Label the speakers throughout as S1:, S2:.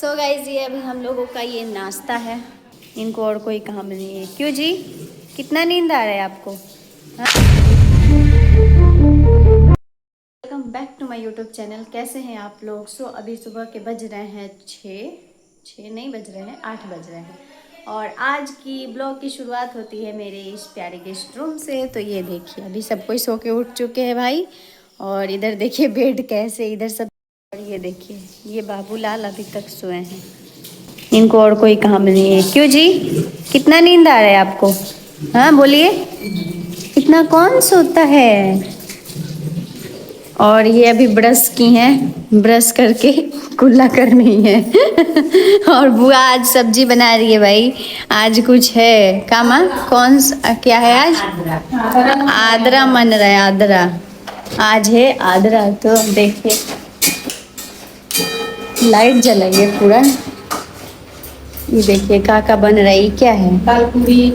S1: So guys ये अभी हम लोगों का ये नाश्ता है। इनको और कोई काम नहीं है। क्यों जी, कितना नींद आ रहा है आपको? Welcome back to my YouTube channel. कैसे हैं आप लोग? सो अभी सुबह के बज रहे हैं 6 नहीं बज रहे हैं, 8 बज रहे हैं। और आज की ब्लॉग की शुरुआत होती है मेरे इस प्यारे गेस्ट रूम से। तो ये देखिए अभी सब कोई सो के उठ चुके हैं भाई। और इधर देखिए बेड कैसे, इधर सब। और ये देखिए ये बाबूलाल अभी तक सोए हैं। इनको और कोई काम नहीं है। क्यों जी, कितना नींद आ रहा है आपको? हाँ बोलिए, इतना कौन सोता है? और ये अभी ब्रश की हैं, ब्रश करके कुल्ला कर रही है। और बुआ आज सब्जी बना रही है भाई। आज कुछ है कामा, क्या है आज? आदरा मन रहा है, आदरा। आज है आदरा। तो देखिए लाइट जलाई है पूरा। ये देखिए काका बन रहा है। ये क्या है?
S2: दाल पूरी।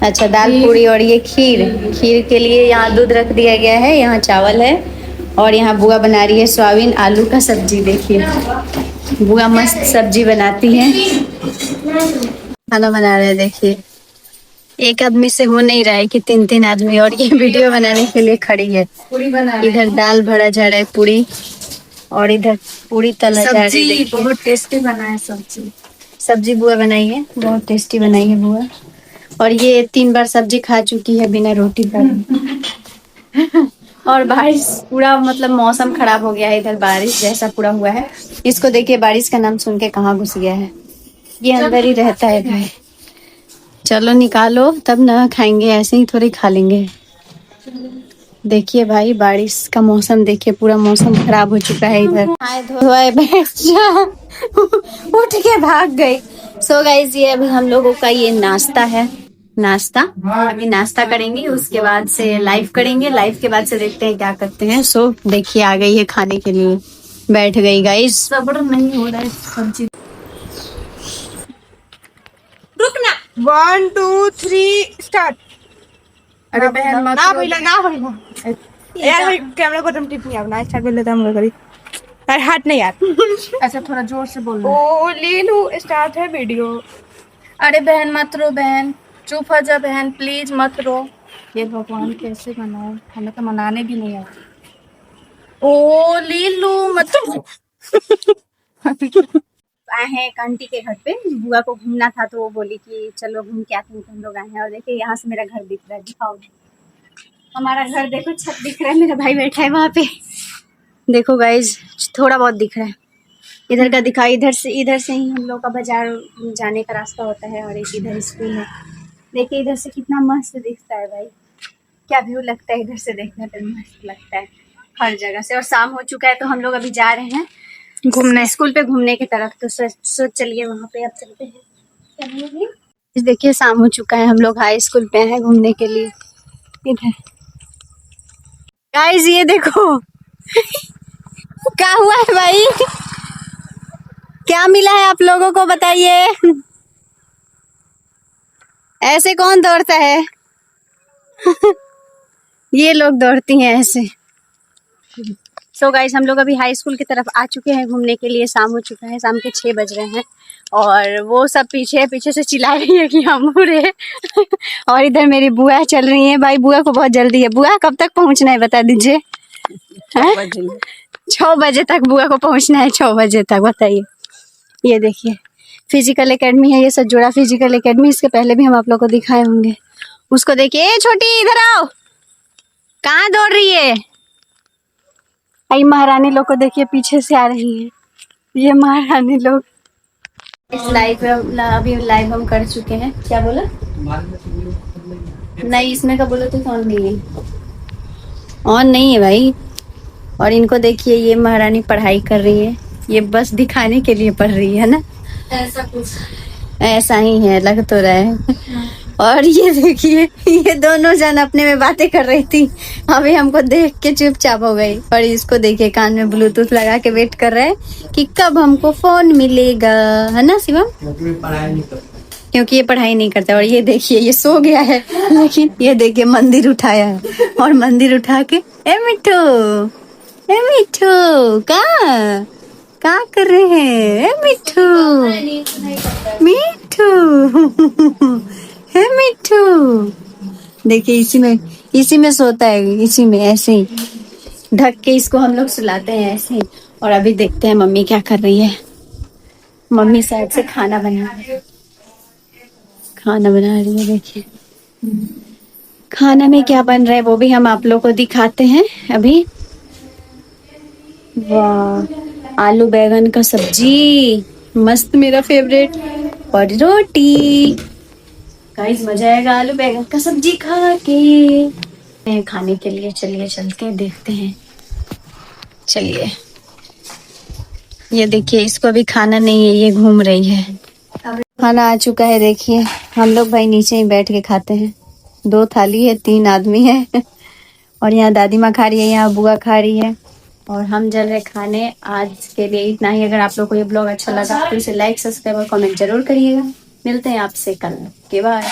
S1: अच्छा दाल पूरी। और ये खीर, खीर के लिए यहाँ दूध रख दिया गया है, यहाँ चावल है। और यहाँ बुआ बना रही है सोयाबीन आलू का सब्जी। देखिए बुआ मस्त सब्जी बनाती है। खाना बना रहे हैं। देखिए एक आदमी से हो नहीं रहा है कि 3 आदमी। और ये वीडियो बनाने के लिए खड़ी है। इधर दाल भरा जा रहा है, पूरी। और इधर पूरी तला जा रही है।
S2: बहुत टेस्टी बना है सब्जी।
S1: सब्जी बुआ बनाई है, बहुत टेस्टी बनाई है बुआ। और ये 3 बार सब्जी खा चुकी है बिना रोटी का। और बारिश पूरा, मतलब मौसम खराब हो गया है इधर, बारिश जैसा पूरा हुआ है। इसको देखिए बारिश का नाम सुन के कहाँ घुस गया है। ये अंदर ही रहता है भाई। चलो निकालो तब ना खाएंगे, ऐसे ही थोड़ी खा लेंगे। देखिए भाई बारिश का मौसम देखिए, पूरा मौसम खराब हो चुका है इधर। आए धोए बैठ जा। उठ के भाग गई। सो गाइस ये अभी हम लोगों का ये नाश्ता है। नाश्ता अभी नाश्ता करेंगे, उसके बाद से लाइव करेंगे। लाइव के बाद से देखते हैं क्या करते हैं। सो देखिए आ गई है खाने के लिए, बैठ गई गाइस।
S2: सब्र नहीं हो रहा है सब्जी। रुकना। 1 2 3 स्टार्ट। अरे बहन मत ना भइला यार भाई कैमरा को तुम टिप नहीं आवना स्टार्ट कर लेता हम लोग करी। अरे हाथ नहीं यार। ऐसा थोड़ा जोर से बोलना। ओ लीलू स्टार्ट है वीडियो। अरे बहन मत रो, बहन चुप हो जा बहन, प्लीज मत रो। ये भगवान कैसे मनाओ, हमें तो मनाने भी नहीं आता। ओ लीलू मत।
S1: आए हैं एक आंटी के घर पे। बुआ को घूमना था तो वो बोली कि चलो घूम के आते हैं। तो हम लोग आए हैं। और देखिए यहाँ से मेरा घर दिख रहा है, दिखाओ हमारा घर। देखो छत दिख रहा है, मेरा भाई बैठा है वहाँ पे। देखो गाइज थोड़ा बहुत दिख रहा है। इधर का दिखा, इधर से ही हम लोग का बाजार जाने का रास्ता होता है। और एक इधर स्कूल है। देखिए इधर से कितना मस्त दिखता है भाई, क्या व्यू लगता है इधर से देखने पर, मस्त लगता है हर जगह से। और शाम हो चुका है तो हम लोग अभी जा रहे हैं घूमने, स्कूल पे घूमने की तरफ। तो सोच चलिए वहाँ पे अब चलते हैं। देखिए शाम हो चुका है, हम लोग हाई स्कूल पे हैं घूमने के लिए। इधर गाइस ये देखो। क्या हुआ है भाई? क्या मिला है आप लोगों को बताइए। ऐसे कौन दौड़ता है? ये लोग दौड़ती हैं ऐसे। सो गाइस हम लोग अभी हाई स्कूल की तरफ आ चुके हैं घूमने के लिए। शाम हो चुका है, शाम के 6 बज रहे हैं। और वो सब पीछे से चिल्ला रही है कि हम उड़े। और इधर मेरी बुआ चल रही है भाई। बुआ को बहुत जल्दी है। बुआ कब तक पहुंचना है बता दीजिए। 6 बजे तक बुआ को पहुंचना है, 6 बजे तक। बताइए। ये देखिए फिजिकल एकेडमी है, ये सज्जोड़ा फिजिकल एकेडमी। इसके पहले भी हम आप लोग को दिखाए होंगे। उसको देखिए, ए छोटी इधर आओ, कहाँ दौड़ रही है? आई महारानी लोग को देखिए पीछे से आ रही है, ये महारानी लोग। इस लाइव अभी लाइव हम कर चुके हैं। क्या बोला? नहीं इसमें का बोला तो ऑन नहीं है, ऑन नहीं है भाई। और इनको देखिए ये महारानी पढ़ाई कर रही है, ये बस दिखाने के लिए पढ़ रही है ना,
S2: ऐसा कुछ
S1: ऐसा ही है लग तो रहा है। और ये देखिए ये दोनों जन अपने में बातें कर रही थी, अभी हमको देख के चुपचाप हो गई। और इसको देखिए कान में ब्लूटूथ लगा के वेट कर रहे हैं कि कब हमको फोन मिलेगा, है ना शिवम? क्योंकि ये पढ़ाई नहीं करता। और ये देखिए ये सो गया है, लेकिन ये देखिए मंदिर उठाया है। और मंदिर उठा के ए मिठू, ए मिठू कहाँ क्या कर रहे हैं मिठू? मिठू है मिठू। देखिए इसी में सोता है, इसी में ऐसे ही ढक के इसको हम लोग सुलाते हैं ऐसे ही। और अभी देखते हैं मम्मी क्या कर रही है। मम्मी शायद से खाना बना रही है। देखिए खाना में क्या बन रहा है वो भी हम आप लोग को दिखाते हैं अभी। वाह, आलू बैंगन का सब्जी मस्त, मेरा फेवरेट। और रोटी। गाइस मजा आएगा आलू बैंगन का सब्जी खा के। खाने के लिए चलिए चलते हैं, देखते हैं। चलिए, ये देखिए इसको अभी खाना नहीं है, ये घूम रही है। खाना आ चुका है, देखिए हम लोग भाई नीचे ही बैठ के खाते हैं। 2 थाली है, 3 आदमी है। और यहाँ दादी माँ खा रही है, यहाँ बुआ खा रही है, और हम जल रहे खाने। आज के लिए इतना ही। अगर आप लोग को ये ब्लॉग अच्छा लगा तो इसे लाइक, सब्सक्राइब और कमेंट जरूर करिएगा। मिलते हैं आपसे कल के बाद।